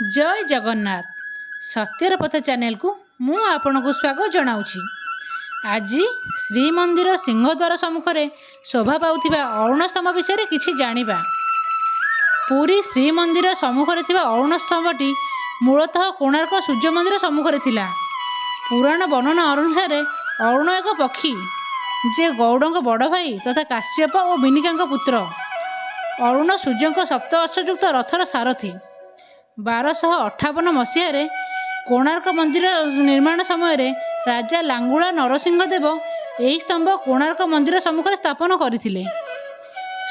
जय जगन्नाथ सत्यर पथ चैनल को मु आपण को स्वागत जनाऊँगी। आज श्रीमंदिर सिंहद्वार सम्मुखें शोभा पाउथिबा अरुण स्तंभ विषय किछि जानिबा। पुरी श्रीमंदिर सम्मुखें थिबा अरुण स्तंभटी मूलतः कोणार्क सूर्य मंदिर सम्मुखें थिला। पुराण वर्णना अनुसार अरुण एक पक्षी जे गौड़ बड़ भाई तथा काश्यप और बिनिका पुत्र। अरुण सूर्य सप्त अश्वयुक्त रथर सारथी। 1258 मसीह कोणार्क मंदिर निर्माण समय राजा लांगुला नरसिंह देव यही स्तंभ कोणार्क मंदिर सम्मुखें स्थापन करथिले।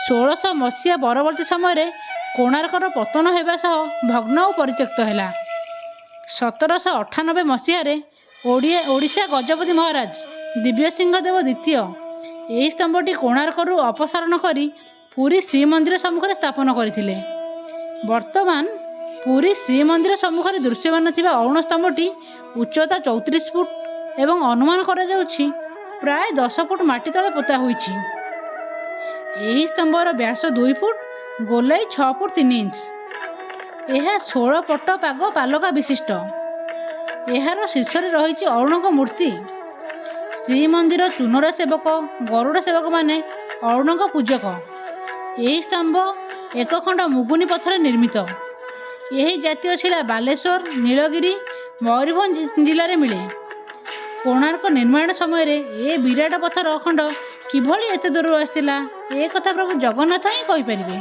1600 मसीहा परवर्ती समय कोणार्कर पतन होगा सह भग्न और परित्यक्त है। 1798 मसीह ओडिशा गजपति महाराज दिव्यसिंह देव द्वितीय यही स्तंभटी कोणार्करू अपसारण करी पुरी श्रीमंदिर सम्मुखें स्थापन करथिले। वर्तमान पुरी श्रीमंदिर सम्मुखें दृश्यमान थिबा अरुण स्तंभटी उच्चता 34 फुट एवं अनुमान करा जाउछि प्राय 10 फुट माटी तले पोता होइछि। एही स्तंभर व्यास 2 फुट गोलाई 6 फुट 3 इंच। यह 16 पट पाग पालका विशिष्ट। यार शीर्ष रही अरुण मूर्ति। श्रीमंदिर चुनरा सेवक गरुड़ सेवक माने अरुण पूजक। यही स्तंभ एक खंड मुगुनी पत्थर निर्मित। यही जातीय शिला बालेश्वर नीलगिरी मयूरभंज जिले में मिले। कोणार्क निर्माण समय ए विराट पत्थर खंड किभली एते दूर आसला ए कथा प्रभु जगन्नाथ ही कहि परिबे।